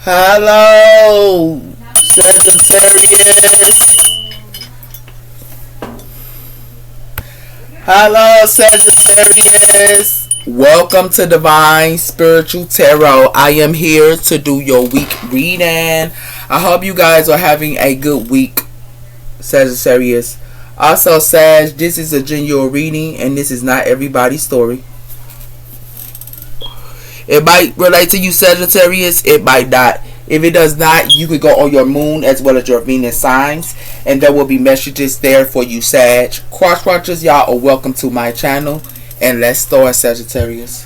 Hello, Sagittarius. Hello, Sagittarius. Welcome to Divine Spiritual Tarot. I am here to do your week reading. I hope you guys are having a good week, Sagittarius. Also, Sag, this is a general reading and this is not everybody's story. It might relate to you, Sagittarius. It might not. If it does not, you could go on your moon as well as your Venus signs, and there will be messages there for you, Sag. Cross watchers, y'all are welcome to my channel. And let's start, Sagittarius.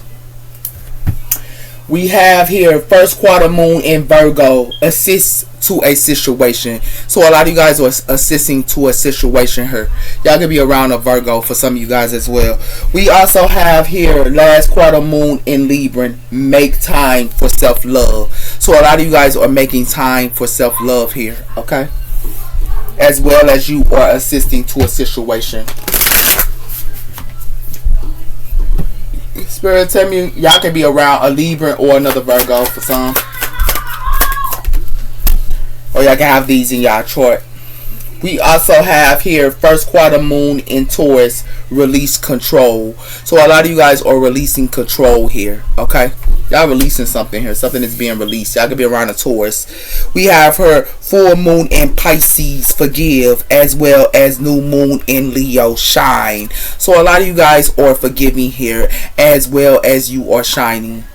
We have here first quarter moon in Virgo. Assists to a situation. So a lot of you guys are assisting to a situation here. Y'all can be around a Virgo for some of you guys as well. We also have here last quarter moon in Libra. Make time for self-love. So a lot of you guys are making time for self-love here. Okay. As well as you are assisting to a situation. Spirit, tell me, y'all can be around a Libra or another Virgo for some. Or y'all can have these in y'all chart. We also have here first quarter moon in Taurus. Release control. So a lot of you guys are releasing control here. Okay. Y'all releasing something here. Something is being released. Y'all could be around a Taurus. We have her full moon in Pisces. Forgive. As well as new moon in Leo. Shine. So a lot of you guys are forgiving here. As well as you are shining.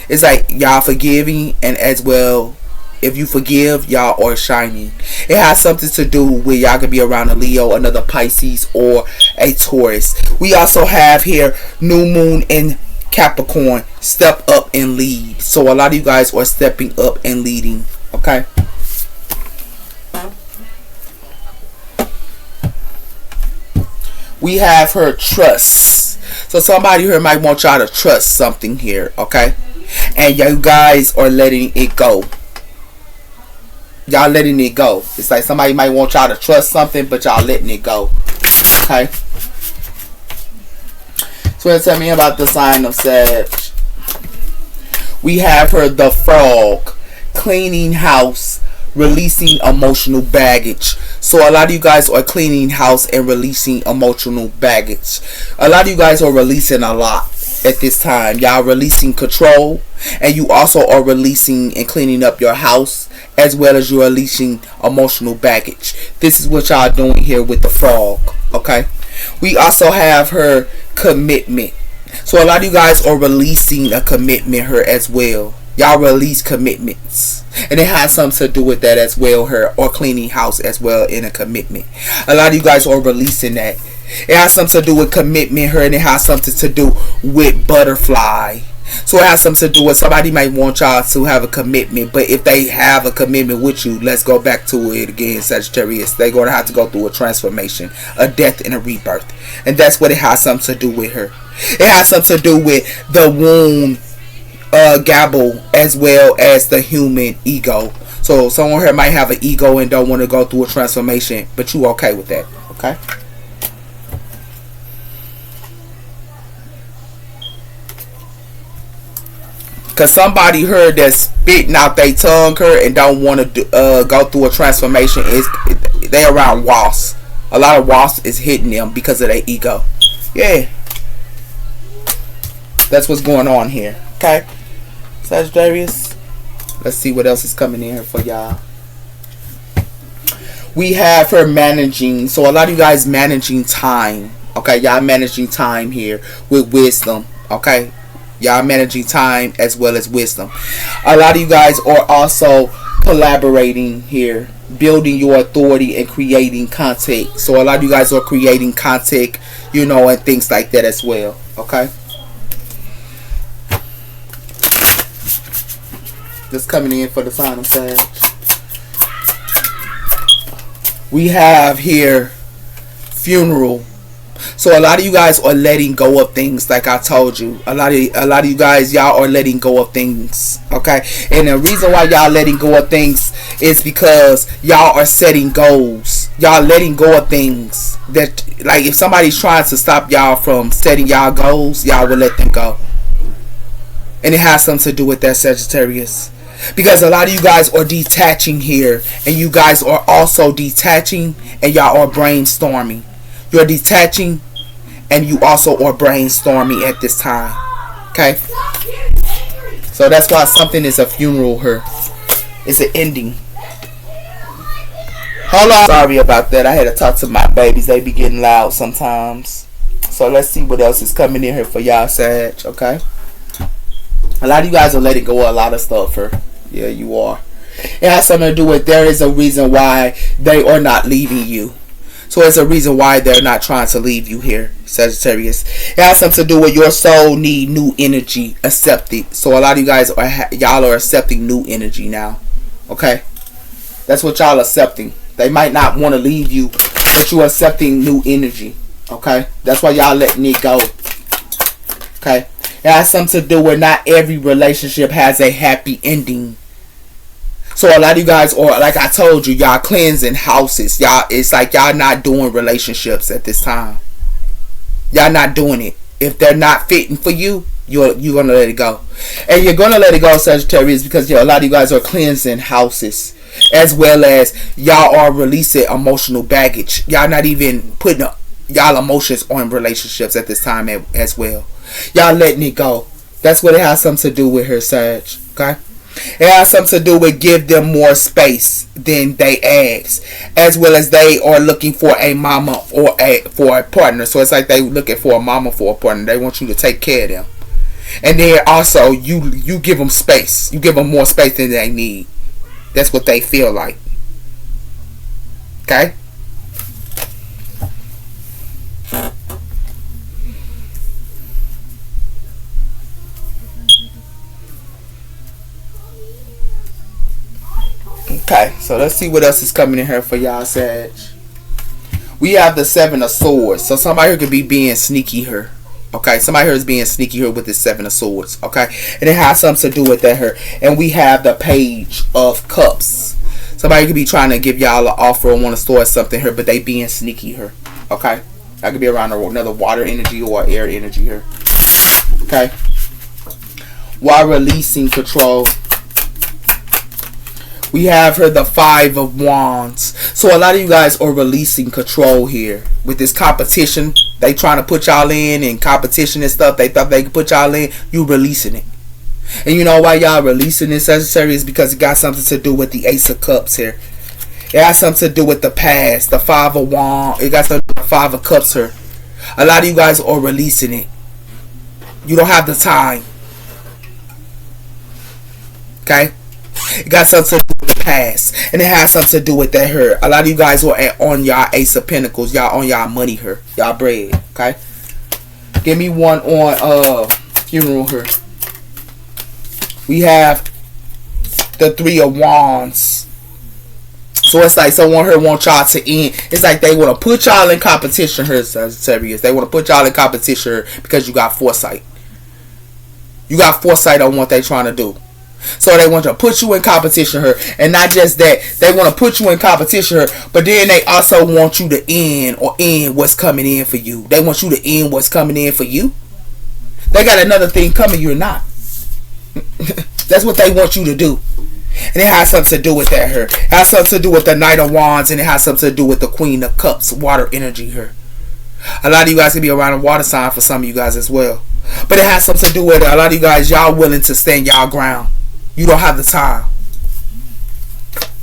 It's like y'all forgiving. And as well, if you forgive, y'all are shining. It has something to do with y'all could be around a Leo, another Pisces, or a Taurus. We also have here new moon in Capricorn. Step up and lead. So a lot of you guys are stepping up and leading. Okay. We have her trust. So somebody here might want y'all to trust something here. Okay. And you guys are letting it go. Y'all letting it go. It's like somebody might want y'all to trust something, but y'all letting it go. Okay. So tell me about the sign of Sag. We have her the frog. Cleaning house. Releasing emotional baggage. So a lot of you guys are cleaning house and releasing emotional baggage. A lot of you guys are releasing a lot at this time. Y'all releasing control. And you also are releasing and cleaning up your house. As well as you're releasing emotional baggage. This is what y'all doing here with the frog. Okay. We also have her commitment. So a lot of you guys are releasing a commitment here as well. Y'all release commitments. And it has something to do with that as well here. Or cleaning house as well in a commitment. A lot of you guys are releasing that. It has something to do with commitment here. And it has something to do with butterfly. So it has something to do with somebody might want y'all to have a commitment. But if they have a commitment with you, let's go back to it again, Sagittarius. They're going to have to go through a transformation, a death and a rebirth. And that's what it has something to do with her. It has something to do with the wound, gabble, as well as the human ego. So someone here might have an ego and don't want to go through a transformation. But you okay with that. Okay. Because somebody heard that spitting out their tongue her and don't want to go through a transformation. They around wasps. A lot of wasps is hitting them because of their ego. Yeah. That's what's going on here. Okay. Sagittarius. Let's see what else is coming in here for y'all. We have her managing. So a lot of you guys managing time. Okay. Y'all managing time here with wisdom. Okay. Y'all managing time as well as wisdom. A lot of you guys are also collaborating here. Building your authority and creating content. So a lot of you guys are creating content, you know, and things like that as well. Okay. Just coming in for the sign of Sag. We have here funeral. So a lot of you guys are letting go of things, like I told you. A lot of you guys, y'all are letting go of things. Okay. And the reason why y'all letting go of things is because y'all are setting goals. Y'all letting go of things that, like, if somebody's trying to stop y'all from setting y'all goals, y'all will let them go. And it has something to do with that, Sagittarius. Because a lot of you guys are detaching here, and you guys are also detaching, and y'all are brainstorming. You're detaching, and you also are brainstorming at this time. Okay? So that's why something is a funeral here. It's an ending. Hold on. Sorry about that. I had to talk to my babies. They be getting loud sometimes. So let's see what else is coming in here for y'all, Sag. Okay? A lot of you guys are letting go of a lot of stuff here. Yeah, you are. It has something to do with there is a reason why they are not leaving you. So it's a reason why they're not trying to leave you here, Sagittarius. It has something to do with your soul need new energy accepted. So a lot of you guys y'all are accepting new energy now. Okay? That's what y'all are accepting. They might not want to leave you, but you're accepting new energy. Okay? That's why y'all letting it go. Okay? It has something to do with not every relationship has a happy ending. So a lot of you guys are, like I told you, y'all cleansing houses. Y'all, it's like y'all not doing relationships at this time. Y'all not doing it. If they're not fitting for you, you're gonna let it go. And you're gonna let it go, Sagittarius, because a lot of you guys are cleansing houses. As well as y'all are releasing emotional baggage. Y'all not even putting y'all emotions on relationships at this time as well. Y'all letting it go. That's what it has something to do with her, Sag. Okay? It has something to do with give them more space than they ask. As well as they are looking for a mama or for a partner. So it's like they looking for a mama for a partner. They want you to take care of them. And then also you give them space. You give them more space than they need. That's what they feel like. Okay? Okay, so let's see what else is coming in here for y'all, Sag. We have the 7 of Swords. So somebody here could be being sneaky here. Okay, somebody here is being sneaky here with the 7 of Swords. Okay, and it has something to do with that here. And we have the Page of Cups. Somebody could be trying to give y'all an offer or want to store something here, but they being sneaky here. Okay, that could be around another water energy or air energy here. Okay, while releasing control, we have her the 5 of Wands. So a lot of you guys are releasing control here with this competition. They trying to put y'all in competition and stuff. They thought they could put y'all in. You releasing it. And you know why y'all releasing this, Sagittarius? Because it got something to do with the Ace of Cups here. It has something to do with the past. The 5 of Wands. It got something to do with the 5 of Cups here. A lot of you guys are releasing it. You don't have the time. Okay? It got something to do with the past. And it has something to do with that here. A lot of you guys are on y'all Ace of Pentacles. Y'all on y'all money here. Y'all bread. Okay? Give me one on funeral here. We have the 3 of Wands. So it's like someone here want y'all to end. It's like they want to put y'all in competition here, Sagittarius. They want to put y'all in competition here because you got foresight. You got foresight on what they trying to do. So they want to put you in competition here. And not just that. They want to put you in competition here. But then they also want you to end what's coming in for you. They want you to end what's coming in for you. They got another thing coming you're not. That's what they want you to do. And it has something to do with that here. It has something to do with the Knight of Wands. And it has something to do with the Queen of Cups. Water energy here. A lot of you guys can be around a water sign for some of you guys as well. But it has something to do with it. A lot of you guys, y'all willing to stand y'all ground. You don't have the time.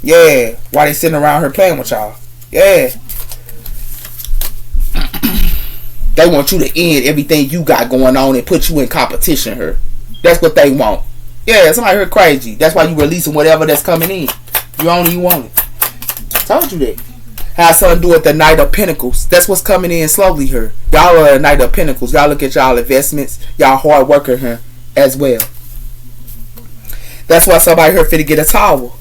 Yeah. Why they sitting around here playing with y'all? Yeah. They want you to end everything you got going on and put you in competition here. That's what they want. Yeah, somebody here crazy. That's why you releasing whatever that's coming in. You only want it. Told you that. Has something to do with the Knight of Pentacles. That's what's coming in slowly here. Y'all are the Knight of Pentacles. Y'all look at y'all investments. Y'all hard worker here as well. That's why somebody here finna get a towel.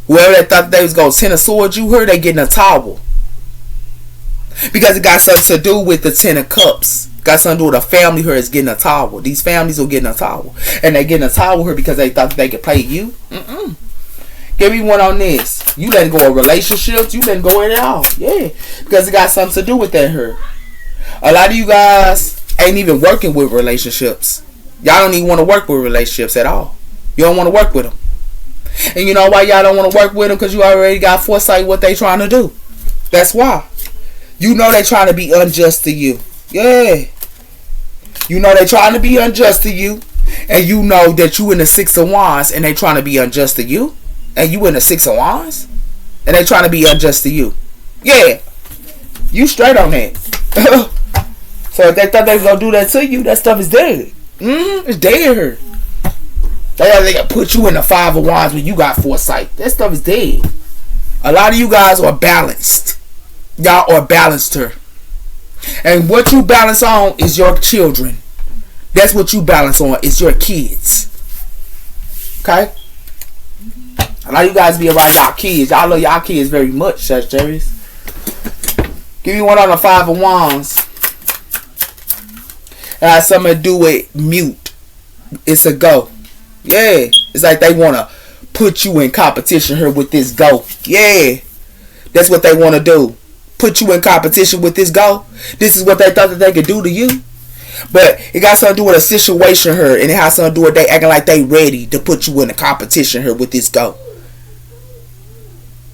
Whoever that thought they was gonna send a sword you heard, they getting a towel. Because it got something to do with the 10 of Cups. Got something to do with a family here is getting a towel. These families are getting a towel. And they getting a towel here because they thought they could pay you. Give me one on this. You letting go of relationships. You letting go of it all. Yeah. Because it got something to do with that here. A lot of you guys ain't even working with relationships. Y'all don't even want to work with relationships at all. You don't want to work with them. And you know why y'all don't want to work with them? Because you already got foresight what they trying to do. That's why. You know they trying to be unjust to you. Yeah. You know they trying to be unjust to you. And you know that you in the Six of Wands and they trying to be unjust to you. And you in the Six of Wands and they trying to be unjust to you. Yeah. You straight on that. So if they thought they was going to do that to you, that stuff is dead. It's dead. They can put you in the Five of Wands when you got foresight. That stuff is dead. A lot of you guys are balanced. Y'all are balanced her. And what you balance on is your children. That's what you balance on is your kids. Okay? A lot of you guys be around y'all kids. Y'all love y'all kids very much, Sagittarius. Give me one on the Five of Wands. It has something to do with mute. It's a go. Yeah. It's like they want to put you in competition here with this go. Yeah. That's what they want to do. Put you in competition with this go. This is what they thought that they could do to you. But it got something to do with a situation here. And it has something to do with they acting like they ready to put you in a competition here with this go.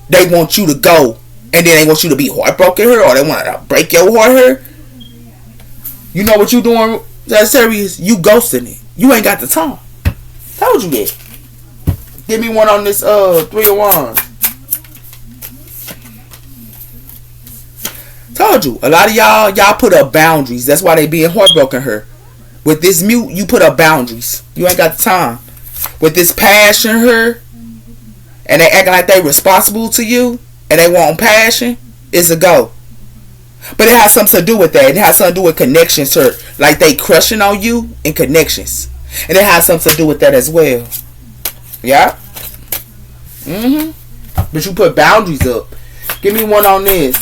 They want you to go. And then they want you to be heartbroken here. Or they want to break your heart here. You know what you doing, Sagittarius? You ghosting it. You ain't got the time. Told you that. Give me one on this Three of Wands. Told you. A lot of y'all put up boundaries. That's why they being heartbroken here. With this mute, you put up boundaries. You ain't got the time. With this passion here, and they acting like they responsible to you, and they want passion, it's a go. But it has something to do with that. It has something to do with connections here. Like they crushing on you in connections. And it has something to do with that as well. Yeah? But you put boundaries up. Give me one on this.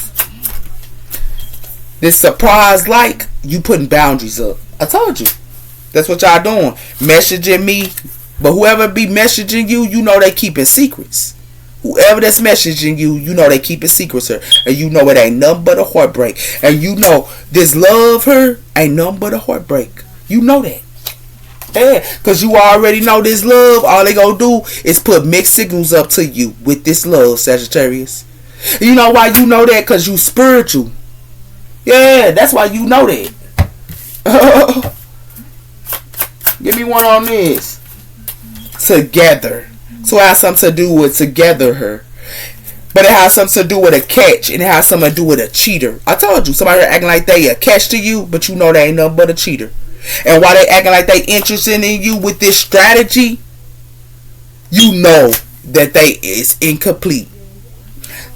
This surprise like, you putting boundaries up. I told you. That's what y'all doing. Messaging me. But whoever be messaging you, you know they keeping secrets. Whoever that's messaging you, you know they keeping secrets her. And you know it ain't nothing but a heartbreak. And you know this love her ain't nothing but a heartbreak. You know that. Yeah, because you already know this love. All they gonna do is put mixed signals up to you with this love, Sagittarius. You know why you know that? Because you spiritual. Yeah, that's why you know that. Give me one on this. Together. So it has something to do with together her. But it has something to do with a catch. And it has something to do with a cheater. I told you. Somebody acting like they a catch to you. But you know they ain't nothing but a cheater. And while they acting like they interested in you with this strategy, you know that they is incomplete.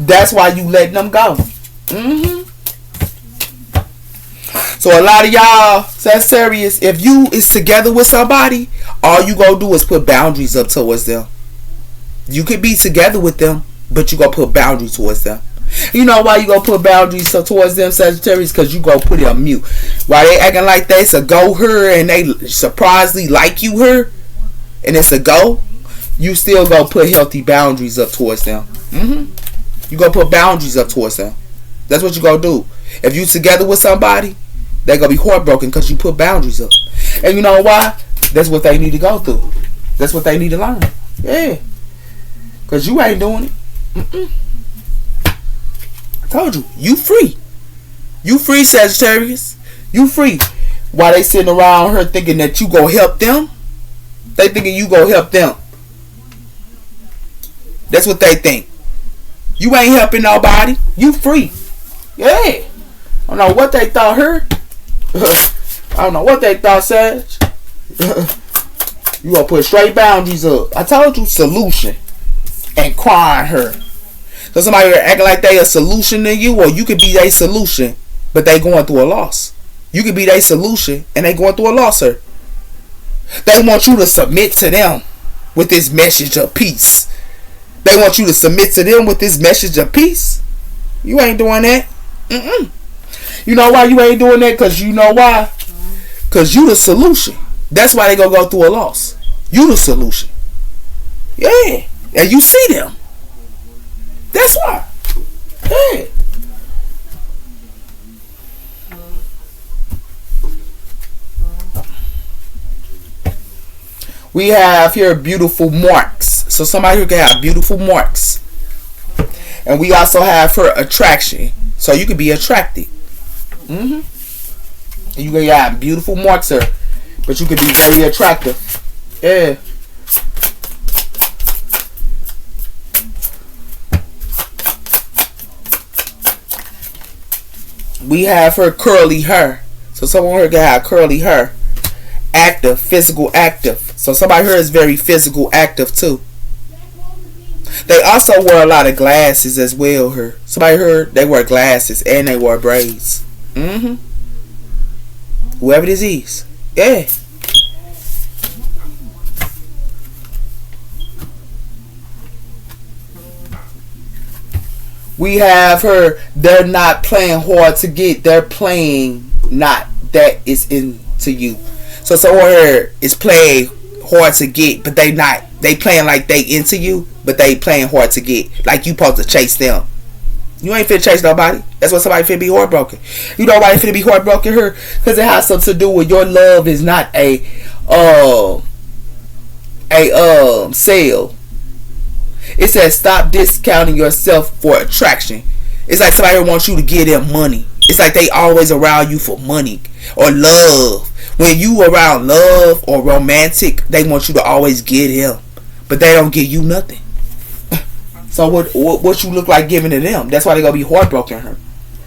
That's why you letting them go. So a lot of y'all, Sagittarius, if you is together with somebody, all you gonna do is put boundaries up towards them. You could be together with them, but you gonna put boundaries towards them. You know why you gonna put boundaries towards them, Sagittarius? Because you gonna put it on mute. While they acting like that's a go her and they surprisingly like you her, and it's a go, you still gonna put healthy boundaries up towards them. You gonna put boundaries up towards them. That's what you gonna do. If you together with somebody, they gonna be heartbroken because you put boundaries up. And you know why? That's what they need to go through. That's what they need to learn. Yeah. Because you ain't doing it. I told you. You free. You free, Sagittarius. You free. While they sitting around her thinking that you gonna help them, they thinking you gonna help them. That's what they think. You ain't helping nobody. You free. Yeah. I don't know what they thought her. I don't know what they thought, Sag. You gonna put straight boundaries up. I told you, solution. And crying her. So somebody acting like they a solution to you, or you could be their solution, but they going through a loss. You could be their solution, and they going through a loss, sir. They want you to submit to them with this message of peace. They want you to submit to them with this message of peace. You ain't doing that. You know why you ain't doing that? Because you know why? Because you the solution. That's why they gonna go through a loss. You the solution. Yeah. And you see them. That's why. Yeah. We have here beautiful marks. So somebody who can have beautiful marks. And we also have her attraction. So you can be attracted. You can have beautiful marks here. But you can be very attractive. Yeah. We have her curly hair. So someone here can have curly hair. Active, physical active. So somebody here is very physical active too. They also wear a lot of glasses as well here. Somebody here, they wear glasses and they wear braids. Whoever this is. Yeah. We have her, they're not playing hard to get. They're playing not that is into you. So someone here is playing hard to get, but they not. They playing like they into you, but they playing hard to get. Like you supposed to chase them. You ain't finna chase nobody. That's what somebody finna be heartbroken. You know why finna be heartbroken here? Because it has something to do with your love is not a sale. It says stop discounting yourself for attraction. It's like somebody wants you to give them money. It's like they always around you for money or love. When you around love or romantic, they want you to always give them, but they don't give you nothing. So what you look like giving to them? That's why they gonna be heartbroken. Her,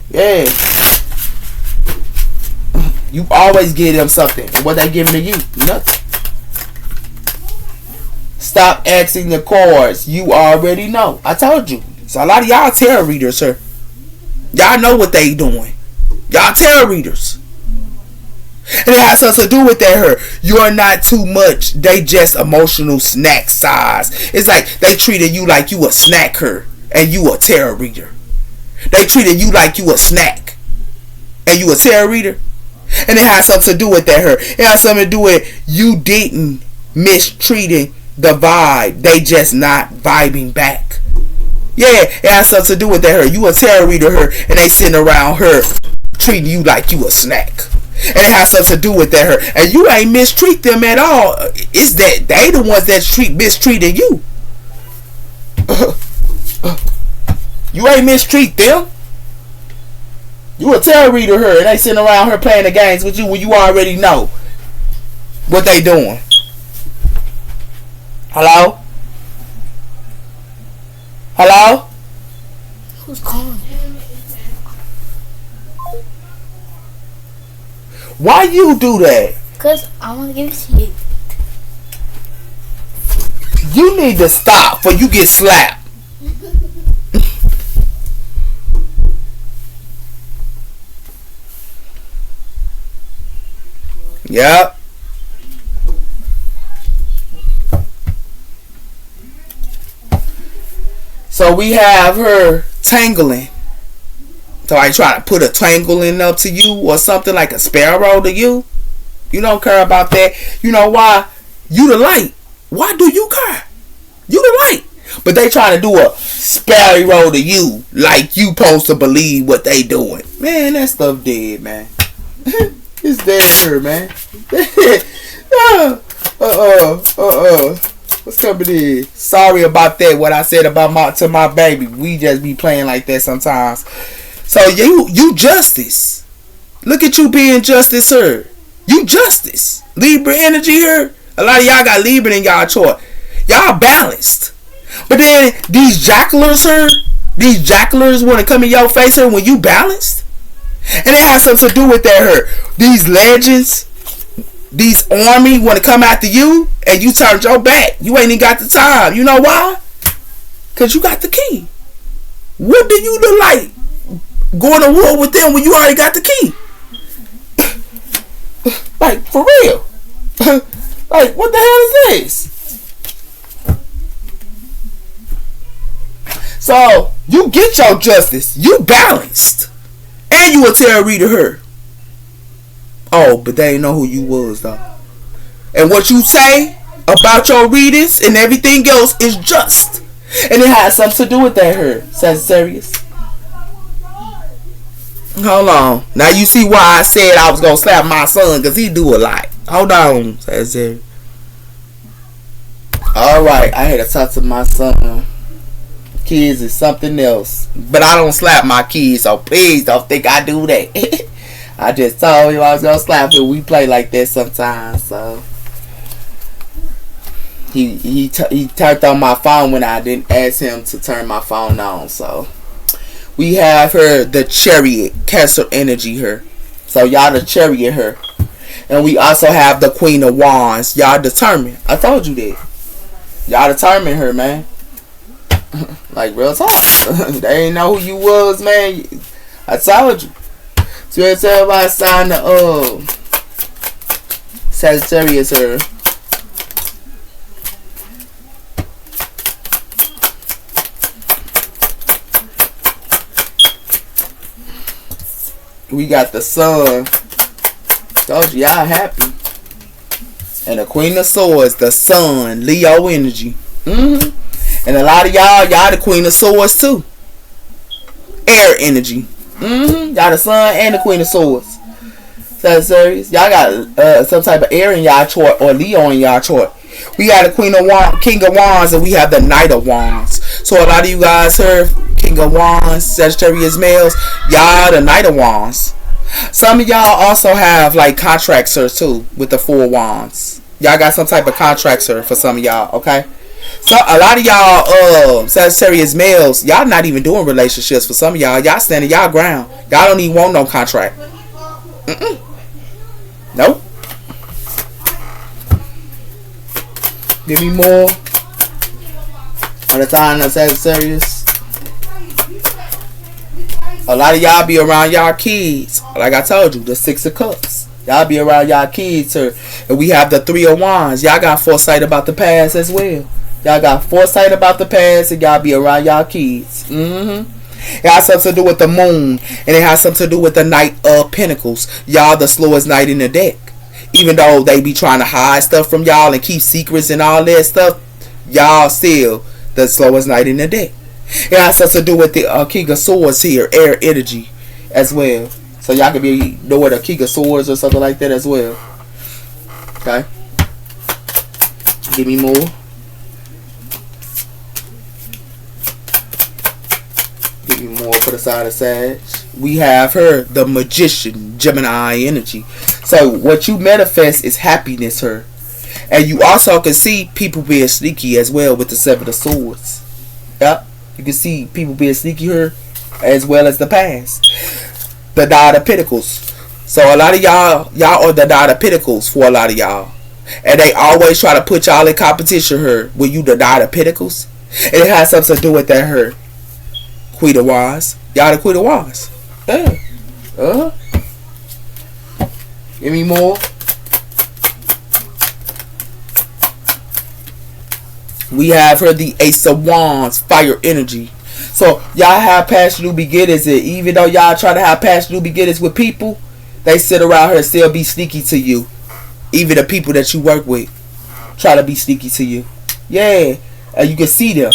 yeah. You always give them something, and what they giving to you? Nothing. Stop asking the cards. You already know. I told you. So a lot of y'all tarot readers, sir. Y'all know what they doing. Y'all tarot readers. And it has something to do with that her. You're not too much. They just emotional snack size. It's like they treated you like you a snacker and you a tarot reader. They treated you like you a snack and you a tarot reader. And it has something to do with that her. It has something to do with you didn't mistreating the vibe. They just not vibing back. Yeah, it has something to do with that her. You a tarot reader her and they sitting around her treating you like you a snack. And it has something to do with that her. And you ain't mistreat them at all. It's that they the ones that mistreating you. You ain't mistreat them. You a tarot reader her and they sitting around her playing the games with you when you already know what they doing. Hello? Hello? Who's calling? Why you do that? Because I want to give it to you. You need to stop before you get slapped. Yep. So we have her tangling. So I try to put a tangling up to you or something like a sparrow to you. You don't care about that. You know why? You the light. Why do you care? You the light. But they trying to do a sparrow to you like you supposed to believe what they doing. Man, that stuff dead, man. It's dead here, man. What's up with this? Sorry about that. What I said about my baby. We just be playing like that sometimes. So you justice. Look at you being justice, sir. You justice. Libra energy here. A lot of y'all got Libra in y'all chart. Y'all balanced. But then these jackalers, sir. These jackalers want to come in your face here when you balanced. And it has something to do with that her. These legends, these army want to come after you and you turned your back. You ain't even got the time. You know why? Because you got the key. What do you look like going to war with them when you already got the key? Like, for real. Like, what the hell is this? So, you get your justice. You balanced. And you a tarot reader her. Oh, but they ain't know who you was though. And what you say about your readings and everything else is just. And it has something to do with that her, Sagittarius. Hold on. Now you see why I said I was going to slap my son. Because he do a lot. Hold on, Sagittarius. Alright, I had to talk to my son. Kids is something else. But I don't slap my kids, so please don't think I do that. I just told him I was gonna slap him. We play like that sometimes, so he turned on my phone when I didn't ask him to turn my phone on. So we have her, the Chariot, Cancer energy her. So y'all the Chariot her. And we also have the Queen of Wands. Y'all determined. I told you that. Y'all determined her, man. Like real talk. They ain't know who you was, man. I told you. So let's everybody sign the Sagittarius her. We got the Sun. Told you, y'all happy. And the Queen of Swords, the Sun, Leo energy. And a lot of y'all the Queen of Swords too. Air energy. Y'all the Sun and the Queen of Swords. Sagittarius. Y'all got some type of air in y'all chart or Leo in y'all chart. We got the Queen of Wands, King of Wands, and we have the Knight of Wands. So a lot of you guys heard King of Wands, Sagittarius males. Y'all the Knight of Wands. Some of y'all also have like contracts here too with the Four Wands. Y'all got some type of contracts here for some of y'all, okay? So a lot of y'all Sagittarius males, y'all not even doing relationships. For some of y'all, y'all standing y'all ground. Y'all don't even want no contract. Nope. Give me more on the sign of Sagittarius. A lot of y'all be around y'all kids. Like I told you, the Six of Cups. Y'all be around y'all kids here. And we have the Three of Wands. Y'all got foresight about the past as well. Y'all got foresight about the past, and y'all be around y'all kids. It has something to do with the moon, and it has something to do with the Knight of Pentacles. Y'all the slowest knight in the deck. Even though they be trying to hide stuff from y'all and keep secrets and all that stuff, y'all still the slowest knight in the deck. It has something to do with the King of Swords here, air energy as well. So y'all can be doing the King of Swords or something like that as well. Okay. Give me more. Give me more for the side of Sag. We have her, the Magician, Gemini energy. So what you manifest is happiness her. And you also can see people being sneaky as well with the Seven of Swords. Yep. You can see people being sneaky here as well as the past. The Knight of Pentacles. So a lot of y'all are the Knight of Pentacles for a lot of y'all. And they always try to put y'all in competition here with you the Knight of Pentacles. And it has something to do with that her. Queen of Wands. Y'all the Queen of Wands. Yeah. Give me more. We have her, the Ace of Wands, fire energy. So y'all have past new beginnings, and even though y'all try to have past new beginnings with people, they sit around here and still be sneaky to you. Even the people that you work with try to be sneaky to you. Yeah, and you can see them.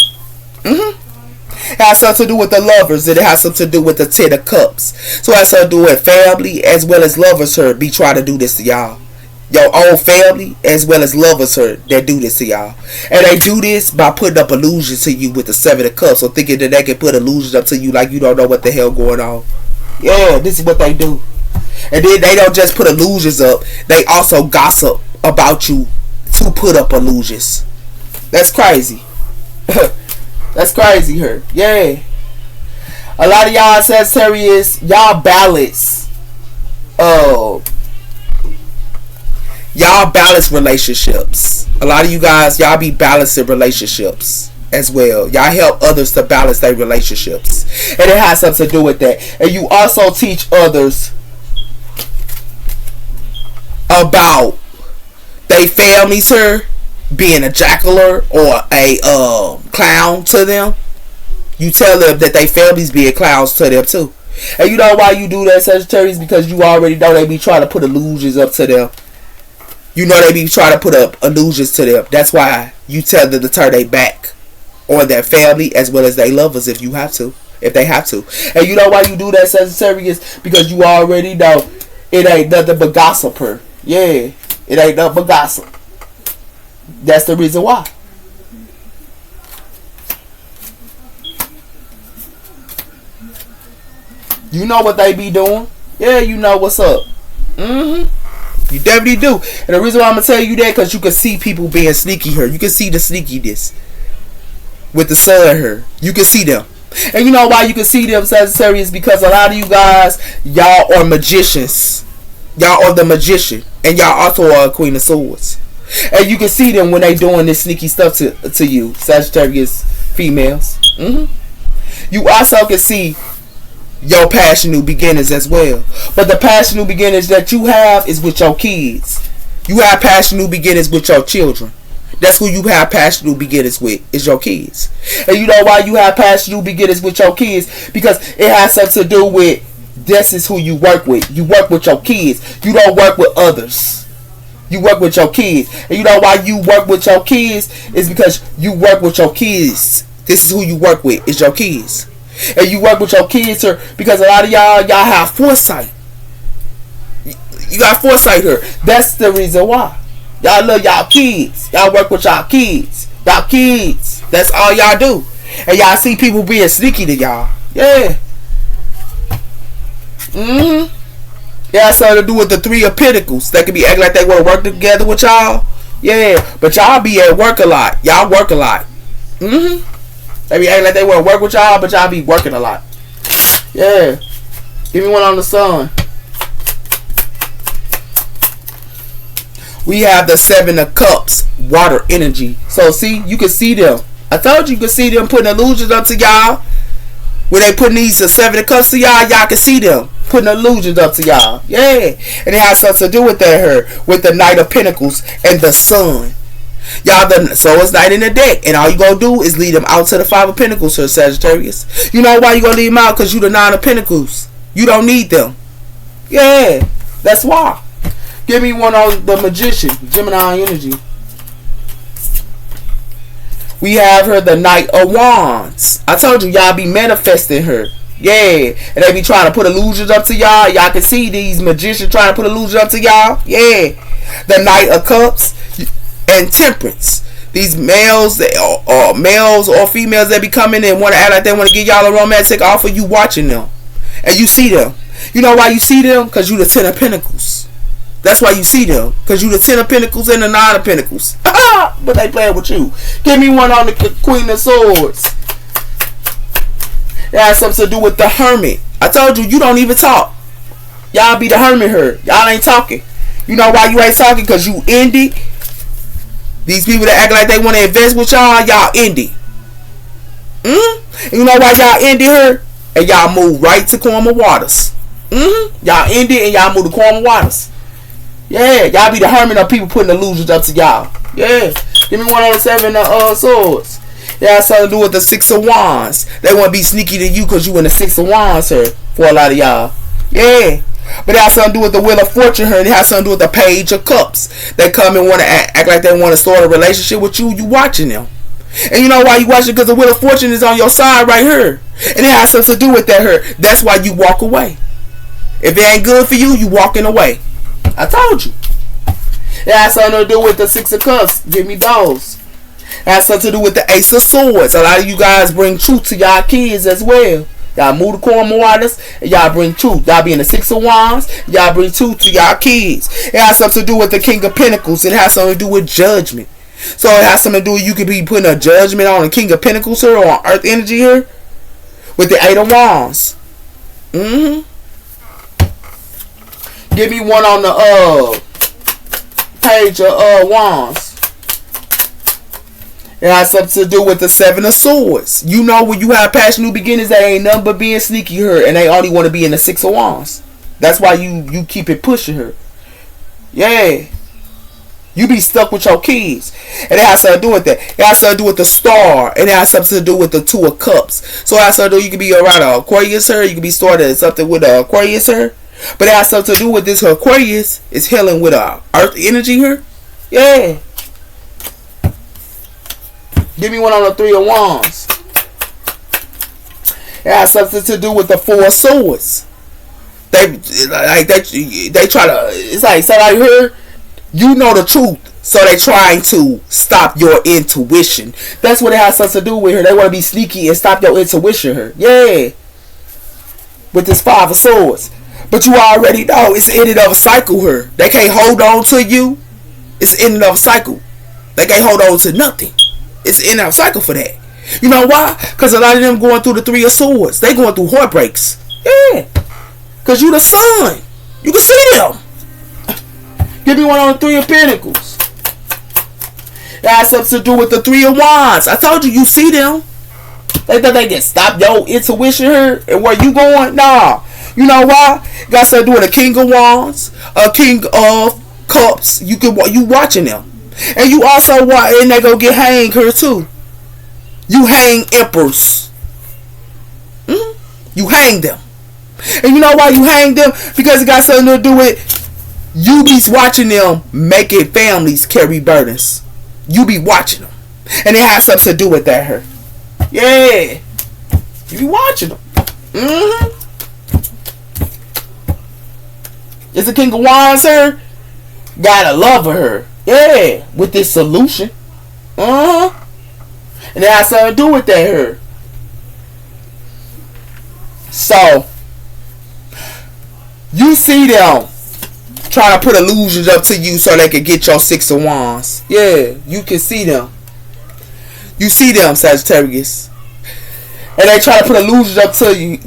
It has something to do with the lovers, and it has something to do with the Ten of Cups. So it has something to do with family as well as lovers here be trying to do this to y'all. Your own family as well as lovers here that do this to y'all. And they do this by putting up illusions to you with the Seven of Cups. So thinking that they can put illusions up to you like you don't know what the hell going on. Yeah, this is what they do. And then they don't just put illusions up. They also gossip about you to put up illusions. That's crazy. That's crazy here. Yeah. A lot of y'all Sagittarius, y'all balance. Y'all balance relationships. A lot of you guys, y'all be balancing relationships as well. Y'all help others to balance their relationships. And it has something to do with that. And you also teach others about they families here being a jackler or a clown to them. You tell them that they families being clowns to them too. And you know why you do that, Sagittarius? Because you already know they be trying to put illusions up to them. You know they be trying to put up illusions to them. That's why you tell them to turn their back on their family as well as their lovers if you have to. If they have to. And you know why you do that, Sagittarius? Because you already know it ain't nothing but gossip her. Yeah. It ain't nothing but gossip. That's the reason why. You know what they be doing. Yeah, you know what's up. You definitely do. And the reason why I'm going to tell you that, because you can see people being sneaky here. You can see the sneakiness with the sun here. You can see them. And you know why you can see them, Sagittarius? Because a lot of you guys, y'all are magicians. Y'all are the magician. And y'all also are a Queen of Swords. And you can see them when they doing this sneaky stuff to you, Sagittarius females. You also can see your past new beginnings as well. But the past new beginnings that you have is with your kids. You have past new beginnings with your children. That's who you have past new beginnings with, is your kids. And you know why you have past new beginnings with your kids? Because it has something to do with, this is who you work with. You work with your kids. You don't work with others. You work with your kids. And you know why you work with your kids? Is because you work with your kids. This is who you work with, is your kids. And you work with your kids here because a lot of y'all have foresight. You got foresight here. That's the reason why. Y'all love y'all kids. Y'all work with y'all kids. Y'all kids. That's all y'all do. And y'all see people being sneaky to y'all. Yeah. Yeah, something to do with the Three of Pentacles. They could be acting like they want to work together with y'all. Yeah. But y'all be at work a lot. Y'all work a lot. They be acting like they want to work with y'all, but y'all be working a lot. Yeah. Give me one on the sun. We have the Seven of Cups, water energy. So see, you can see them. I told you could see them putting illusions up to y'all. When they putting these Seven of Cups to y'all, y'all can see them putting illusions up to y'all. Yeah. And it has something to do with that here, with the Knight of Pentacles and the Sun. Y'all done, so it's night in the deck, and all you gonna do is lead them out to the Five of Pentacles here, Sagittarius. You know why you gonna lead them out? Because you the Nine of Pentacles. You don't need them. Yeah. That's why. Give me one on the Magician, Gemini energy. We have her, the Knight of Wands. I told you, y'all be manifesting her. Yeah. And they be trying to put illusions up to y'all. Y'all can see these magicians trying to put illusions up to y'all. Yeah. The Knight of Cups and Temperance. These males or females that be coming and want to act like they want to give y'all a romantic offer, you watching them. And you see them. You know why you see them? Because you the Ten of Pentacles. That's why you see them. Because you the Ten of Pentacles and the Nine of Pentacles. But they playing with you. Give me one on the Queen of Swords. It has something to do with the Hermit. I told you, you don't even talk. Y'all be the Hermit here. Y'all ain't talking. You know why you ain't talking? Because you indie. These people that act like they want to invest with y'all, y'all indie. And you know why y'all indie here? And y'all move right to calmer waters. Y'all indie and y'all move to calmer waters. Yeah, y'all be the Hermit of people putting illusions up to y'all. Yeah. Give me one on the Seven of Swords. It has something to do with the Six of Wands. They want to be sneaky to you because you in the Six of Wands here for a lot of y'all. Yeah. But it has something to do with the Wheel of Fortune here. And it has something to do with the Page of Cups. They come and want to act like they want to start a relationship with you. You watching them. And you know why you watching? Because the Wheel of Fortune is on your side right here. And it has something to do with that here. That's why you walk away. If it ain't good for you, you walking away. I told you. It has something to do with the Six of Cups. Give me those. It has something to do with the Ace of Swords. A lot of you guys bring truth to y'all kids as well. Y'all move the corn waters and y'all bring truth. Y'all be in the Six of Wands. Y'all bring truth to y'all kids. It has something to do with the King of Pentacles. It has something to do with judgment. So it has something to do with you could be putting a judgment on the King of Pentacles here or on Earth energy here with the Eight of Wands. Give me one on the Page of Wands. It has something to do with the Seven of Swords. You know when you have past new beginnings, they ain't nothing but being sneaky here, and they only want to be in the Six of Wands. That's why you keep it pushing her. Yeah. You be stuck with your kids. And it has something to do with that. It has something to do with the Star. And it has something to do with the Two of Cups. So it has something to do, you can be around an Aquarius here. You can be starting something with an Aquarius here. But it has something to do with this Aquarius is healing with a Earth energy here. Yeah. Give me one on the Three of Wands. It has something to do with the Four of Swords. They try to. It's like somebody here. You know the truth, so they trying to stop your intuition. That's what it has something to do with her. They want to be sneaky and stop your intuition here. Yeah. with this Five of Swords. But you already know it's the ending of a cycle here. They can't hold on to you. It's the ending of a cycle. They can't hold on to nothing. It's the ending of a cycle for that. You know why? Because a lot of them going through the Three of Swords. They going through heartbreaks. Yeah. Because you the sun. You can see them. Give me one on the Three of Pentacles. That has something to do with the Three of Wands. I told you, you see them. They thought they can stop your intuition here and where you going? Nah. You know why? Got something to do with a King of Wands, a King of Cups. You watching them. And you also watch, and they go get hanged here too. You hang emperors. You hang them. And you know why you hang them? Because it got something to do with you be watching them making families carry burdens. You be watching them. And it has something to do with that here. Yeah. You be watching them. It's the King of Wands here. Gotta love her. Yeah. With this solution. And it has something to do with that here. So, you see them trying to put illusions up to you so they can get your Six of Wands. Yeah, you can see them. You see them, Sagittarius. And they try to put illusions up to you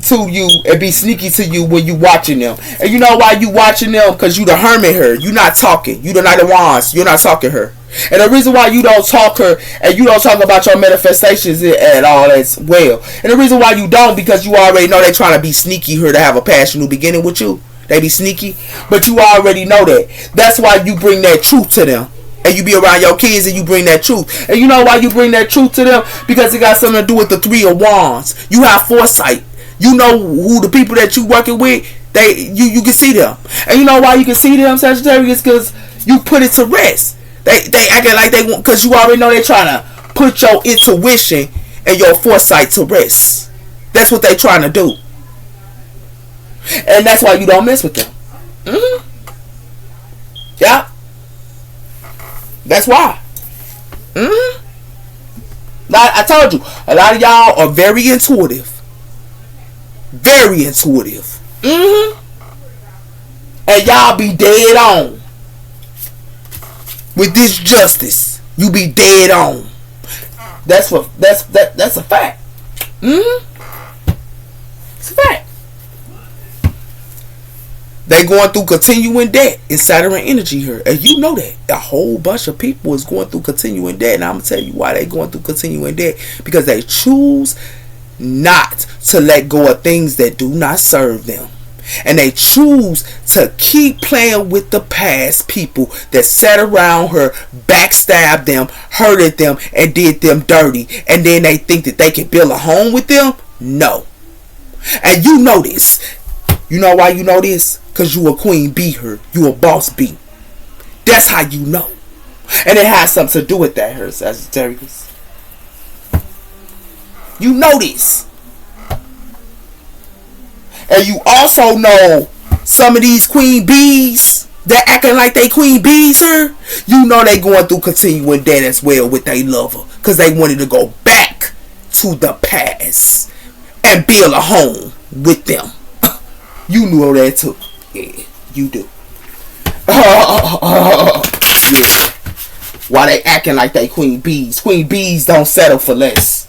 and be sneaky to you when you watching them. And you know why you watching them? Because you the hermit her. You not talking. You the Knight of Wands. You're not talking her. And the reason why you don't talk her and you don't talk about your manifestations at all as well. And the reason why you don't, because you already know they trying to be sneaky her to have a past new beginning with you. They be sneaky. But you already know that. That's why you bring that truth to them. And you be around your kids and you bring that truth. And you know why you bring that truth to them? Because it got something to do with the Three of Wands. You have foresight. You know who the people that you working with, you can see them. And you know why you can see them, Sagittarius? Because you put it to rest. They acting like they want, because you already know they trying to put your intuition and your foresight to rest. That's what they trying to do. And that's why you don't mess with them. Yeah. That's why. Now, I told you, a lot of y'all are very intuitive. Very intuitive. And y'all be dead on. With this justice, you be dead on. That's a fact. It's a fact. They going through continuing debt in Saturn energy here. And you know that. A whole bunch of people is going through continuing debt. And I'm going to tell you why they going through continuing debt. Because they choose not to let go of things that do not serve them. And they choose to keep playing with the past people that sat around her, backstabbed them, hurted them, and did them dirty. And then they think that they can build a home with them? No. And you know this. You know why you know this? Because you a queen bee her. You a boss bee. That's how you know. And it has something to do with that, her Sagittarius. You know this. And you also know some of these queen bees that acting like they queen bees her. You know they going through continuing debt as well with their lover. Because they wanted to go back to the past and build a home with them. You know that too. Yeah, you do. Yeah. Why they acting like they queen bees? Queen bees don't settle for less.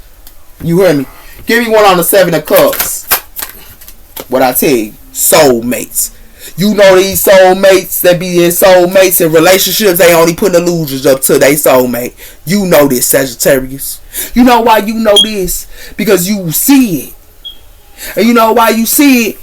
You hear me? Give me one on the Seven of Cups. What I tell you, soulmates. You know these soulmates that be in soulmates in relationships, they only putting illusions up to their soulmate. You know this, Sagittarius. You know why you know this? Because you see it. And you know why you see it?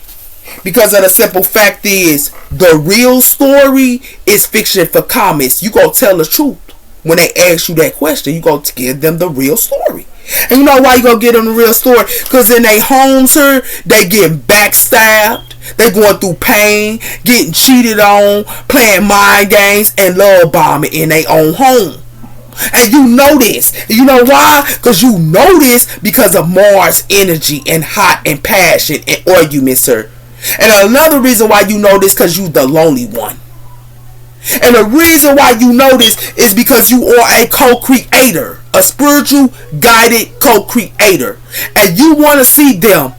Because of the simple fact is, the real story is fiction for comments. You gonna tell the truth. When they ask you that question, you gonna give them the real story. And you know why you gonna give them the real story? Because in their homes here, they getting backstabbed. They going through pain, getting cheated on, playing mind games, and love bombing in their own home. And you know this. And you know why? Because you know this because of Mars energy and hot and passion and arguments, sir. And another reason why you know this because you the lonely one. And the reason why you know this is because you are a co-creator. A spiritual guided co-creator. And you want to see them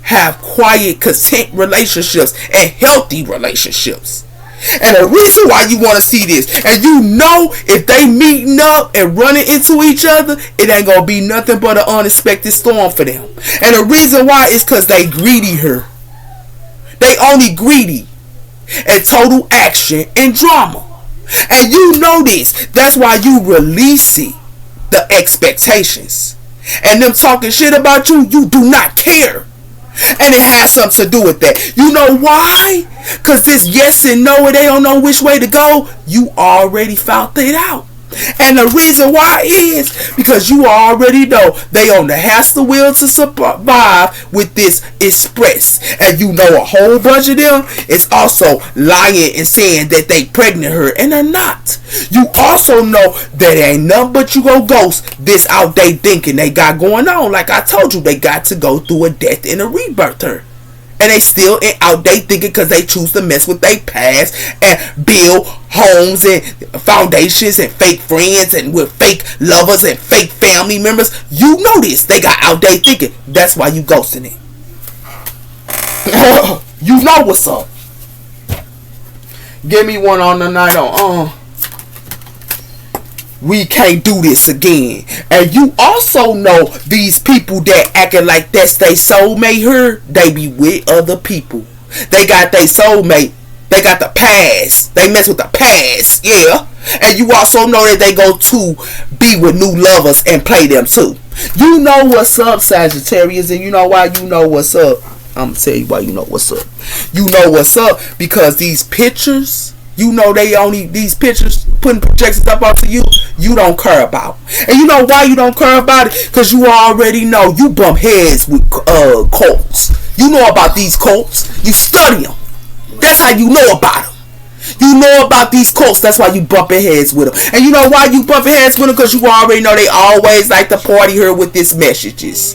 have quiet, content relationships and healthy relationships. And the reason why you want to see this, and you know if they meeting up and running into each other, it ain't gonna be nothing but an unexpected storm for them. And the reason why is because they greedy her. They only greedy and total action and drama. And you know this. That's why you releasing the expectations. And them talking shit about you, you do not care. And it has something to do with that. You know why? Because this yes and no, and they don't know which way to go. You already found it out. And the reason why is because you already know they on the hamster wheel to survive with this express. And you know a whole bunch of them is also lying and saying that they pregnant her and they're not. You also know that ain't nothing but you go ghost this out they thinking they got going on. Like I told you, they got to go through a death and a rebirth her. And they still out they thinking because they choose to mess with their past and build homes and foundations and fake friends and with fake lovers and fake family members. You know this. They got out they thinking. That's why you ghosting it. You know what's up. Give me one on the night on. We can't do this again. And you also know these people that acting like that's they soulmate her, they be with other people. They got their soulmate. They got the past. They mess with the past. Yeah. And you also know that they go to be with new lovers and play them too. You know what's up, Sagittarius, and you know why you know what's up. I'm gonna tell you why you know what's up. You know what's up because these pictures, you know they only, these pictures putting projections up onto you, you don't care about. And you know why you don't care about it? Because you already know you bump heads with cults. You know about these cults. You study them. That's how you know about them. You know about these cults. That's why you bumping heads with them. And you know why you bumping heads with them? Because you already know they always like to party here with these messages.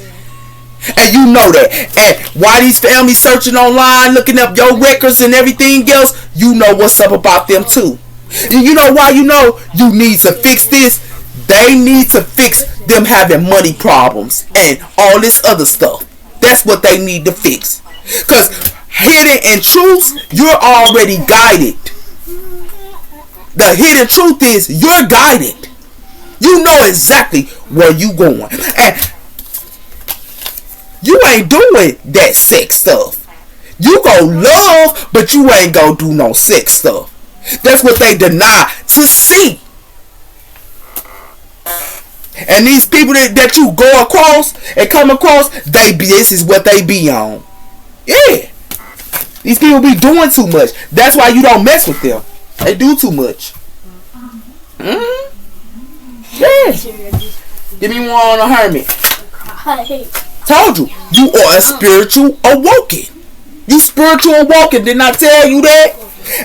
And you know that. And why these families searching online, looking up your records and everything else, you know what's up about them too. And you know why you know you need to fix this? They need to fix them having money problems and all this other stuff. That's what they need to fix. Because hidden in truth, you're already guided. The hidden truth is you're guided. You know exactly where you going. And you ain't doing that sex stuff. You gon' love, but you ain't gon' do no sex stuff. That's what they deny to see. And these people that you go across and come across, this is what they be on. Yeah. These people be doing too much. That's why you don't mess with them. They do too much. Yeah. Give me one on a hermit. Told you, you are a spiritual awoken. You spiritual awoken. Didn't I tell you that?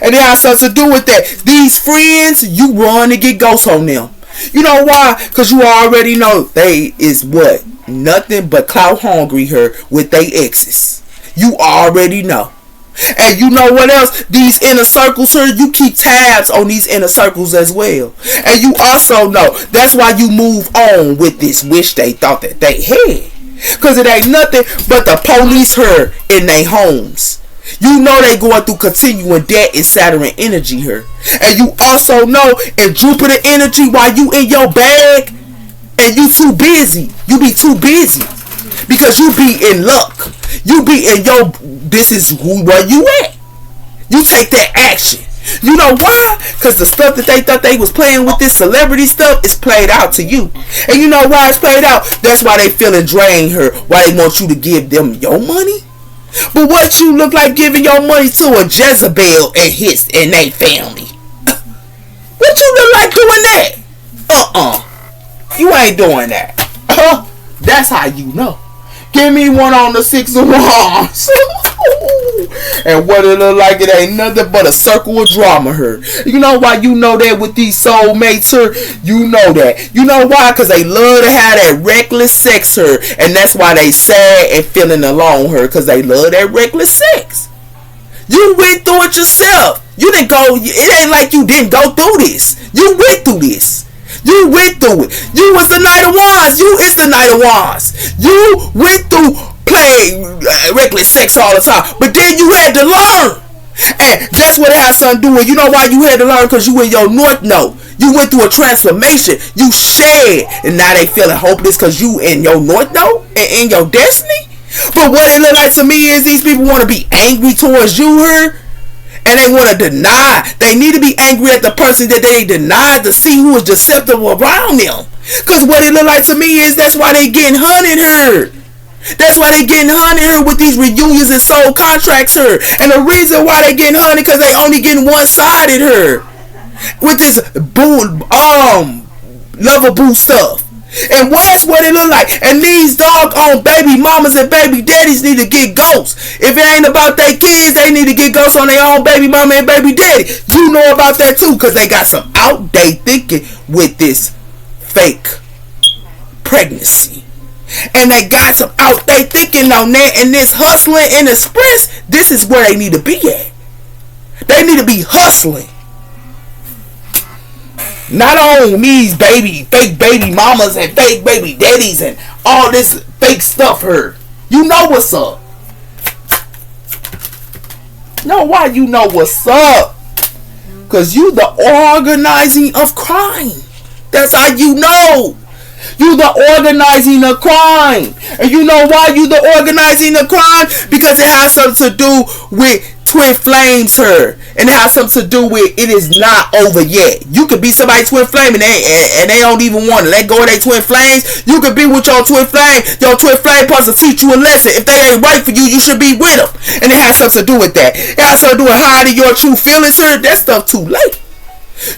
And it has something to do with that. These friends, you run and get ghosts on them. You know why? Because you already know they is what? Nothing but clout hungry her with their exes. You already know. And you know what else? These inner circles here, you keep tabs on these inner circles as well. And you also know that's why you move on with this wish they thought that they had. Because it ain't nothing but the police her in their homes. You know they going through continuing debt and Saturn energy here. And you also know in Jupiter energy while you in your bag and you too busy. You be too busy. Because you be in luck. You be in your, this is where you at. You take that action. You know why? Because the stuff that they thought they was playing with, this celebrity stuff, is played out to you. And you know why it's played out? That's why they feeling drained her. Why they want you to give them your money? But what you look like giving your money to a Jezebel and his and they family? What you look like doing that? You ain't doing that. That's how you know. Give me one on the 6 of Wands. And what it look like, it ain't nothing but a circle of drama here. You know why you know that with these soulmates here? You know that. You know why? Because they love to have that reckless sex here. And that's why they sad and feeling alone here. Because they love that reckless sex. You went through it yourself. You didn't go, it ain't like you didn't go through this. You went through this. You went through it. You was the Knight of Wands. You is the Knight of Wands. You went through play reckless sex all the time. But then you had to learn. And that's what it has something to do with. You know why you had to learn? Because you in your North Node. You went through a transformation. You shed. And now they feeling hopeless because you in your North Node and in your destiny. But what it look like to me is these people want to be angry towards you here. And they want to deny. They need to be angry at the person that they denied to see who is deceptive around them. Because what it look like to me is that's why they getting hunted here. That's why they getting hunted here with these reunions and soul contracts here. And the reason why they getting hunted because they only getting one-sided here. With this lovable stuff. And that's what it look like. And these doggone baby mamas and baby daddies need to get ghosts. If it ain't about their kids, they need to get ghosts on their own baby mama and baby daddy. You know about that too, because they got some outdated thinking with this fake pregnancy. And they got some outdated thinking on that, and this hustling and express, this is where they need to be at. They need to be hustling. Not on these fake baby mamas and fake baby daddies and all this fake stuff here. You know what's up. Know why you know what's up? Because you the organizing of crime. That's how you know. You the organizing of crime. And you know why you the organizing of crime? Because it has something to do with twin flames her. And it has something to do with it is not over yet. You could be somebody's twin flame and they don't even want to let go of their twin flames. You could be with your twin flame. Your twin flame supposed to teach you a lesson. If they ain't right for you, you should be with them. And it has something to do with that. It has something to do with hiding your true feelings her. That stuff too late.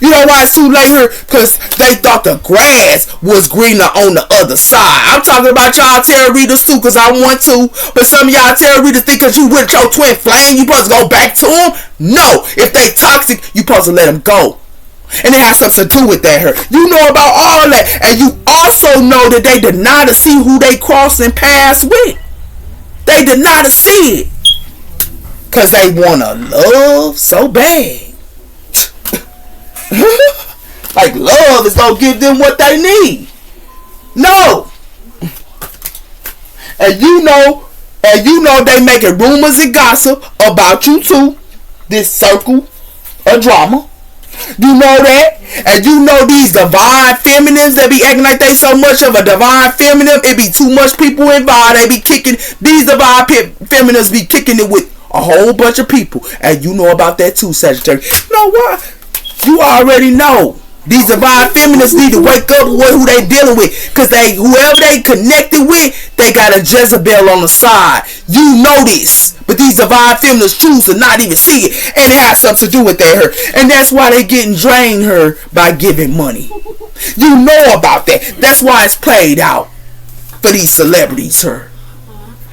You know why it's too late here? Because they thought the grass was greener on the other side. I'm talking about y'all tarot readers too, because I want to. But some of y'all tarot readers think because you with your twin flame, you supposed to go back to them? No. If they toxic, you supposed to let them go. And it has something to do with that here. You know about all that. And you also know that they deny to see who they crossing paths with. They deny to see it. Because they want to love so bad. Like love is gonna give them what they need. No. And you know they making rumors and gossip about you too. This circle of drama. You know that. And you know these divine feminines that be acting like they so much of a divine feminine. It be too much people involved. They be kicking. These divine feminines be kicking it with a whole bunch of people. And you know about that too, Sagittarius. You know why? You already know. These divine feminists need to wake up with who they dealing with. Because whoever they connected with, they got a Jezebel on the side. You know this. But these divine feminists choose to not even see it. And it has something to do with that her. And that's why they getting drained her by giving money. You know about that. That's why it's played out for these celebrities her.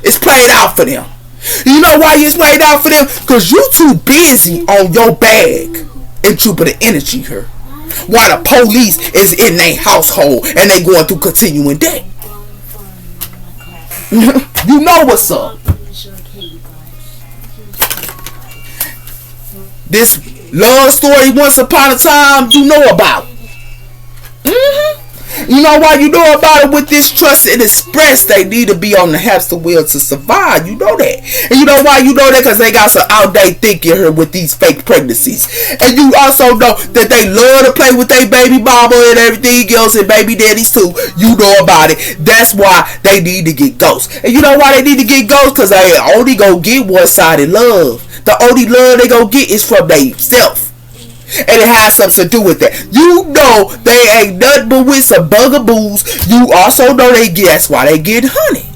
It's played out for them. You know why it's played out for them? Because you too busy on your bag. And Jupiter energy her. While the police is in their household and they going through continuing debt. You know what's up. This love story once upon a time you know about. You know why you know about it with this trust and express they need to be on the hamster wheel to survive. You know that. And you know why you know that? Because they got some outdated thinking here with these fake pregnancies. And you also know that they love to play with their baby mama and everything else and baby daddies too. You know about it. That's why they need to get ghosts. And you know why they need to get ghosts? Because they only go get one-sided love. The only love they go get is from themselves. And it has something to do with that. You know they ain't nothing but with some bugaboos. You also know they get, that's why they get honey.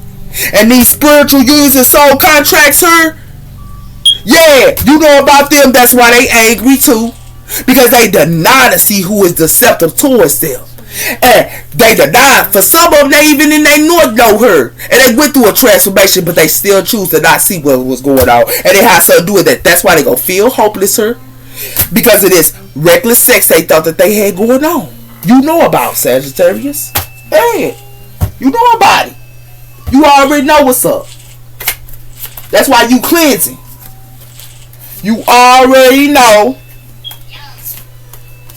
And these spiritual unions and soul contracts here, yeah, you know about them. That's why they angry too. Because they deny to see who is deceptive towards them. And they deny. For some of them, they even in their north know her. And they went through a transformation, but they still choose to not see what was going on. And it has something to do with that. That's why they gonna feel hopeless her. Because of this reckless sex they thought that they had going on. You know about Sagittarius. Hey, you know about it. You already know what's up. That's why you cleansing. You already know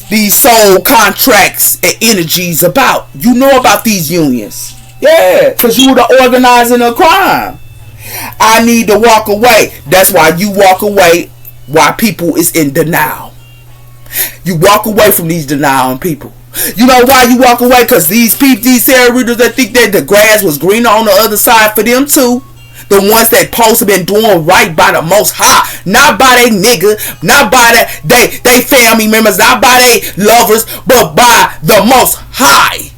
these soul contracts and energies about. You know about these unions. Yeah, because you were the organizing of crime. I need to walk away. That's why you walk away while people is in denial. You walk away from these denying people. You know why you walk away? Because these people, these tarot readers, they think that the grass was greener on the other side for them too. The ones that supposed to been doing right by the Most High, not by they nigga, not by they family members, not by they lovers, but by the Most High.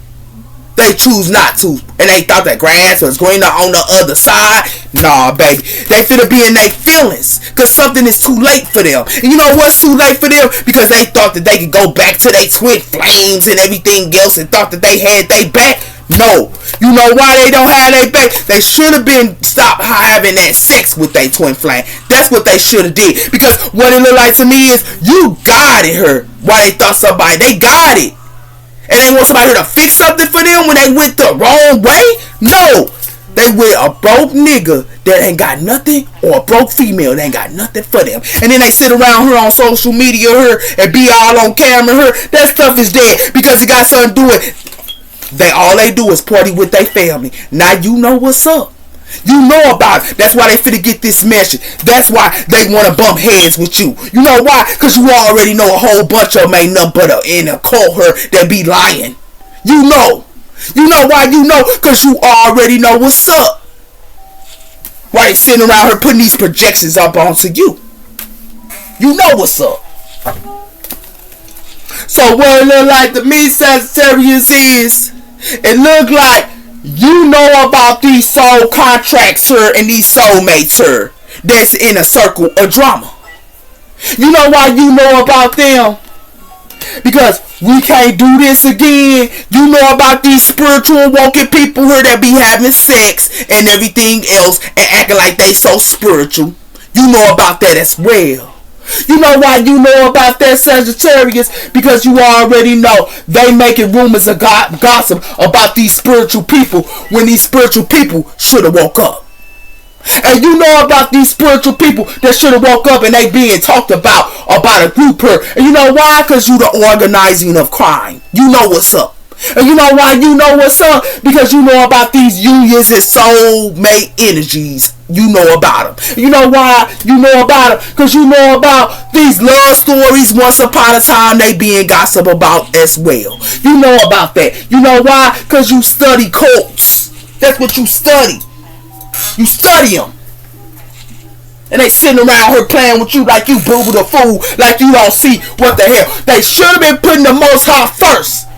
They choose not to, and they thought that grass was greener on the other side. Nah, baby, they finna be in their feelings, cause something is too late for them. And you know what's too late for them? Because they thought that they could go back to their twin flames and everything else, and thought that they had their back. No, you know why they don't have their back? They should have been stopped having that sex with their twin flame. That's what they should have did. Because what it looked like to me is you guided her. Why they thought somebody, they got it. And they want somebody to fix something for them when they went the wrong way? No. They with a broke nigga that ain't got nothing, or a broke female that ain't got nothing for them. And then they sit around her on social media, her, and be all on camera, her. That stuff is dead because it got something to do with all they do is party with their family. Now you know what's up. You know about it. That's why they finna get this message. That's why they want to bump heads with you. You know why? Because you already know a whole bunch of them ain't nothing but in a cult her that be lying. You know. You know why you know? Because you already know what's up. Why they sitting around here putting these projections up onto you. You know what's up. So what it look like to me, Sagittarius, is it look like you know about these soul contracts here and these soulmates here that's in a circle of drama. You know why you know about them? Because we can't do this again. You know about these spiritual walking people here that be having sex and everything else and acting like they so spiritual. You know about that as well. You know why you know about that, Sagittarius? Because you already know they making rumors of gossip about these spiritual people when these spiritual people should have woke up. And you know about these spiritual people that should have woke up and they being talked about a group here. And you know why? Because you the organizing of crime. You know what's up. And you know why you know what's up? Because you know about these unions and soulmate energies. You know about them. You know why you know about them? Because you know about these love stories once upon a time they being gossip about as well. You know about that. You know why? Because you study cults. That's what you study. You study them. And they sitting around here playing with you like you boo the fool, like you don't see what the hell. They should have been putting the Most High first.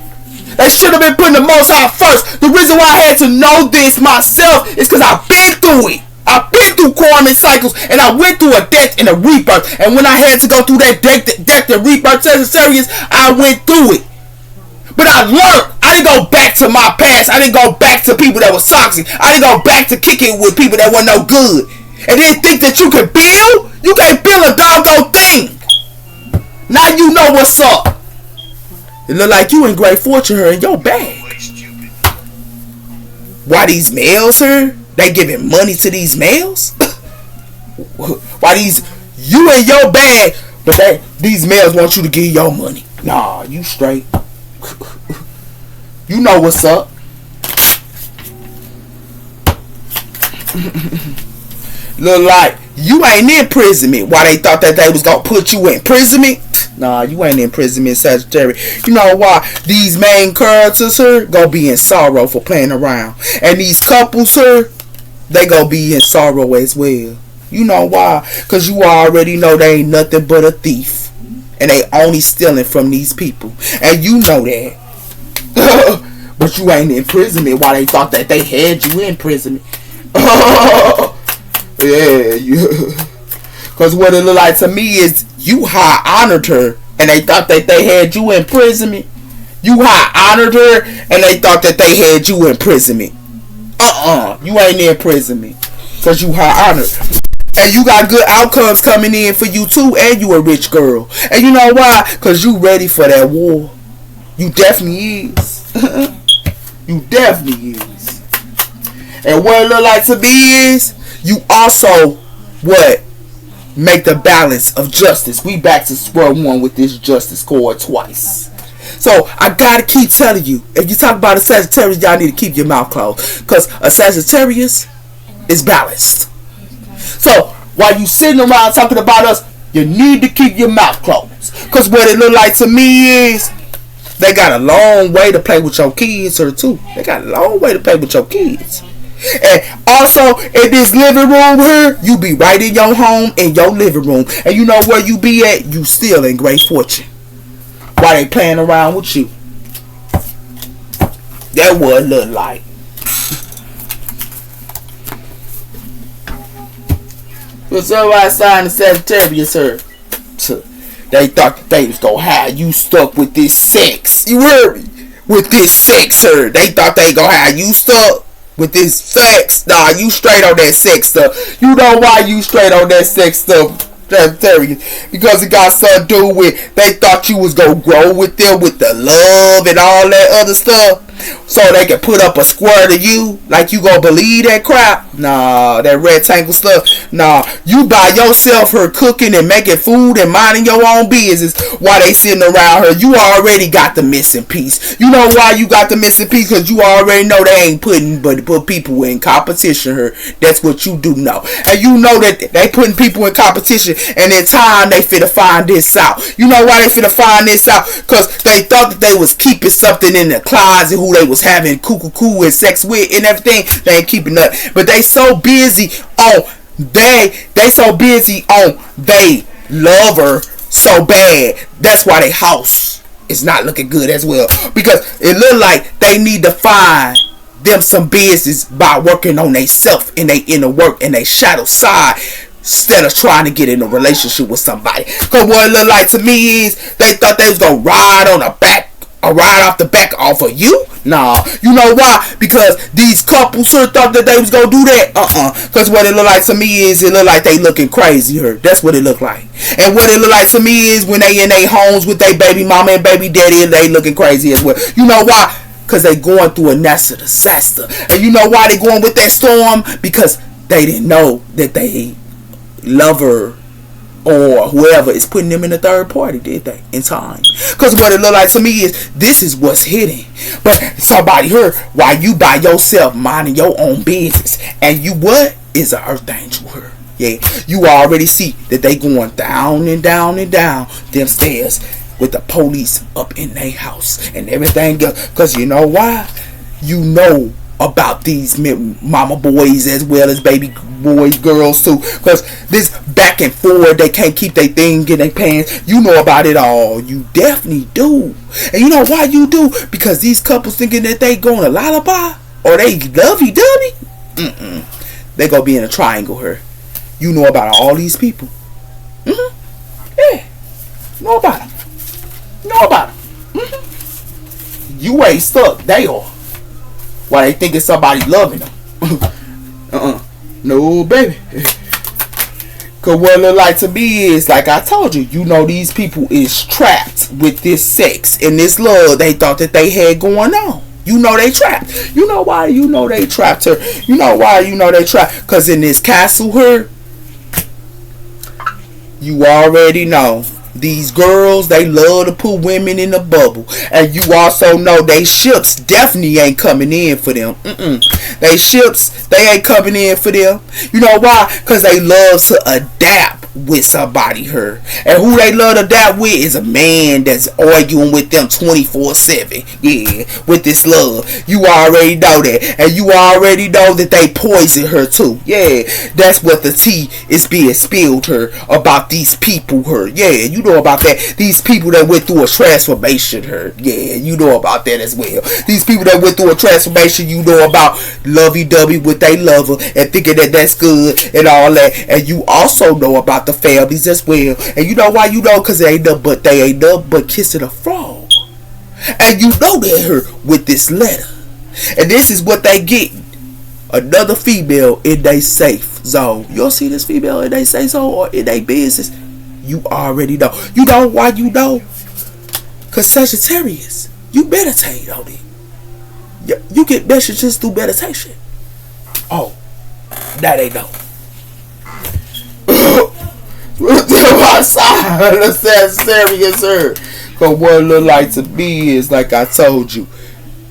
They should have been putting the Most High first. The reason why I had to know this myself is because I've been through it. I've been through karmic cycles, and I went through a death and a rebirth. And when I had to go through that death and rebirth, Sagittarius, I went through it. But I learned. I didn't go back to my past. I didn't go back to people that were toxic. I didn't go back to kicking with people that were no good. And then think that you can build? You can't build a doggone thing. Now you know what's up. It look like you in great fortune here in your bag. Why these males here? They giving money to these males? Why you in your bag, but these males want you to give your money? Nah, you straight. You know what's up. Look like you ain't in imprisonment. Why they thought that they was gonna put you in imprisonment? Nah, you ain't in imprisonment, Sagittarius. You know why? These main characters here gonna be in sorrow for playing around, and these couples here, they gonna be in sorrow as well. You know why? Cause you already know they ain't nothing but a thief, and they only stealing from these people, and you know that. But you ain't in imprisonment. Why they thought that they had you in imprisonment? Yeah, you. Cause what it look like to me is you high honored her, and they thought that they had you in imprisonment. You high honored her, and they thought that they had you in imprisonment. You ain't in imprisonment, cause you high honored. And you got good outcomes coming in for you too, and you a rich girl. And you know why? Cause you ready for that war. You definitely is. You definitely is. And what it look like to be is you also what? Make the balance of justice. We back to square one with this justice cord twice. So I gotta keep telling you, if you talk about a Sagittarius, y'all need to keep your mouth closed. Cause a Sagittarius is balanced. So while you sitting around talking about us, you need to keep your mouth closed. Cause what it look like to me is they got a long way to play with your kids, or too. They got a long way to play with your kids. And also in this living room here, you be right in your home, in your living room, and you know where you be at. You still in great fortune. While they playing around with you. That what it look like. What's somebody signed the Sagittarius here? They thought that they was gonna have you stuck with this sex. You heard me? With this sex here. They thought they gonna have you stuck with this sex. Nah, you straight on that sex stuff. You know why you straight on that sex stuff? Because it got something to do with they thought you was gonna grow with them with the love and all that other stuff, so they can put up a square to you. Like you gonna believe that crap? Nah, that rectangle stuff. Nah, you by yourself her cooking and making food and minding your own business while they sitting around her. You already got the missing piece. You know why you got the missing piece? Because you already know they ain't put people in competition her. That's what you do know. And you know that they putting people in competition, and in time they finna find this out. You know why they finna find this out? Because they thought that they was keeping something in the closet who they was having cuckoo and sex with and everything. They ain't keeping nothing. But they so busy on they so busy on they love her so bad. That's why they house is not looking good as well. Because it look like they need to find them some business by working on they self and they inner work and they shadow side, instead of trying to get in a relationship with somebody. Because what it look like to me is they thought they was gonna ride on the back or ride off the back off of you. Nah, you know why? Because these couples sure thought that they was gonna do that. Because what it look like to me is it look like they looking crazy here. That's what it look like. And what it look like to me is when they in their homes with their baby mama and baby daddy, they looking crazy as well. You know why? Because they going through a natural disaster. And you know why they going with that storm? Because they didn't know that they lover or whoever is putting them in a third party, did they? In time. Because what it look like to me is this is what's hidden. But somebody here, while you by yourself minding your own business, and you what is an earth angel here. Yeah, you already see that they going down and down and down them stairs with the police up in their house and everything else. Because you know why? You know about these mama boys as well as baby boys, girls too. Because this back and forth, they can't keep their thing in their pants. You know about it all. You definitely do. And you know why you do? Because these couples thinking that they going to lullaby or they lovey-dovey. They gonna be in a triangle here. You know about all these people. Yeah. Know about them. Know about them. You ain't stuck. They are. Why they think it's somebody loving them. No, baby. Cause what it look like to me is, like I told you, you know these people is trapped with this sex and this love they thought that they had going on. You know they trapped. You know why you know they trapped her? You know why you know they trapped? Cause in this castle here, you already know. These girls, they love to put women in a bubble. And you also know they ships definitely ain't coming in for them. They ships, they ain't coming in for them. You know why? Because they love to adapt with somebody here. And who they love to adapt with is a man that's arguing with them 24/7. Yeah, with this love. You already know that. And you already know that they poison her too. Yeah, that's what the tea is being spilled her about these people here. Yeah, you know about that. These people that went through a transformation here. Yeah, you know about that as well. These people that went through a transformation, you know about lovey-dovey with they lover and thinking that that's good and all that. And you also know about the families as well. And you know why you know? Because they ain't nothing but kissing a frog. And you know they're here with this letter. And this is what they get. Another female in their safe zone. You'll see this female in their safe zone or in their business. You already know. You know why you know? Because Sagittarius, you meditate on it. You get messages through meditation. Oh, that ain't no. My side of the Sagittarius here. Because what it look like to me is, like I told you,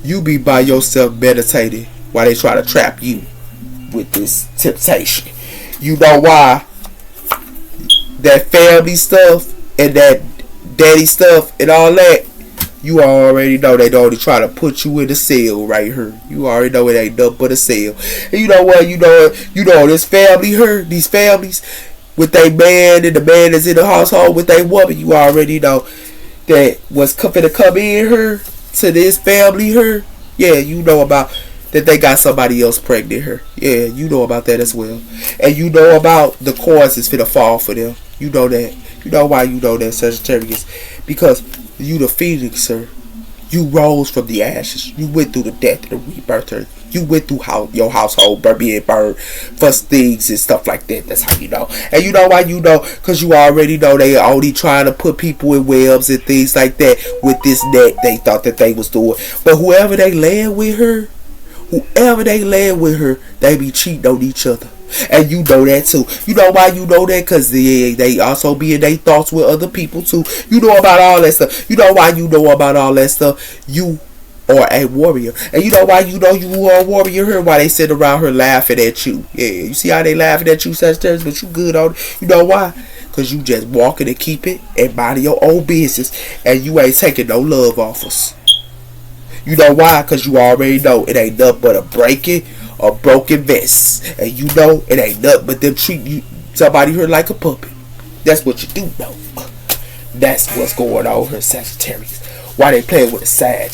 you be by yourself meditating while they try to trap you with this temptation. You know why? That family stuff and that daddy stuff and all that. You already know they only try to put you in the cell right here. You already know it ain't nothing but a cell. And you know what? You know this family here, these families with their man and the man that's in the household with their woman. You already know that what's coming to come in here to this family here. Yeah, you know about that they got somebody else pregnant here. Yeah, you know about that as well. And you know about the cause is finna fall for them. You know that. You know why you know that, Sagittarius? Because you the phoenix, sir. You rose from the ashes. You went through the death and the rebirth. Sir. You went through your household being burned for things and stuff like that. That's how you know. And you know why you know? Because you already know they only trying to put people in webs and things like that with this net they thought that they was doing. But whoever they land with her, they be cheating on each other. And you know that too. You know why you know that? Because they also be in their thoughts with other people too. You know about all that stuff. You know why you know about all that stuff? You are a warrior. And you know why you know you are a warrior here? Why they sit around her laughing at you. Yeah, you see how they laughing at you, Sagittarius? But you good on it. You know why? Because you just walking and keep it and minding your own business. And you ain't taking no love offers. You know why? Because you already know it ain't nothing but a breaking or broken vest. And you know it ain't nothing but them treating you somebody here like a puppet. That's what you do know. That's what's going on here, Sagittarius. Why they playing with a Sag?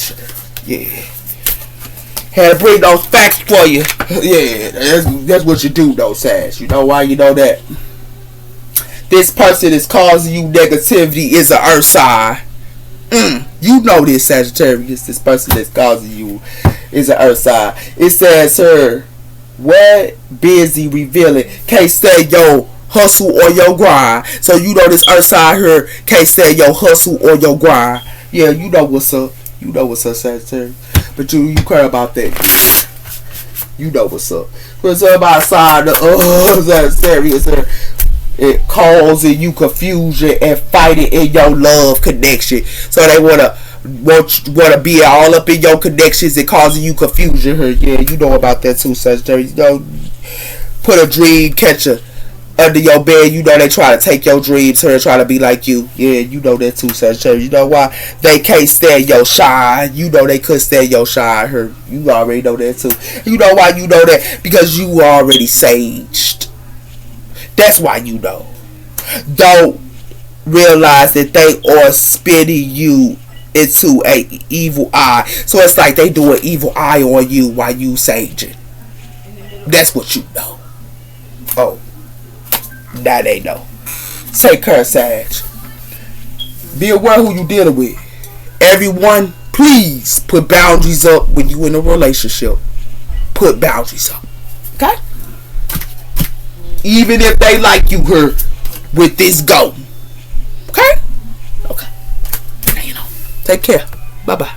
Yeah. Had to bring those facts for you. Yeah, that's what you do though, Sag. You know why you know that? This person is causing you negativity is an earth sign. You know this, Sagittarius. This person that's causing you is an earth sign. It says, sir, what busy revealing can't say your hustle or your grind. So you know this earth sign here can't say your hustle or your grind. Yeah, you know what's up. You know what's up, Sagittarius. But you care about that. You know what's up. What's up outside the Sagittarius here? It causing you confusion and fighting in your love connection. So they wanna be all up in your connections and causing you confusion here. Yeah, you know about that too, Sagittarius. You know, put a dream catcher under your bed. You know they try to take your dreams here, try to be like you. Yeah, you know that too, Sagittarius. You know why? They can't stand your shine. You know they couldn't stand your shine here. You already know that too. You know why you know that? Because you already saged. That's why you know. Don't realize that they are spinning you into a evil eye. So it's like they do an evil eye on you while you saging. That's what you know. Oh. Now they know. Take care, Sag. Be aware who you dealing with. Everyone, please put boundaries up when you in a relationship. Put boundaries up. Okay? Even if they like you here with this go. Okay? Okay. Now you know. Take care. Bye-bye.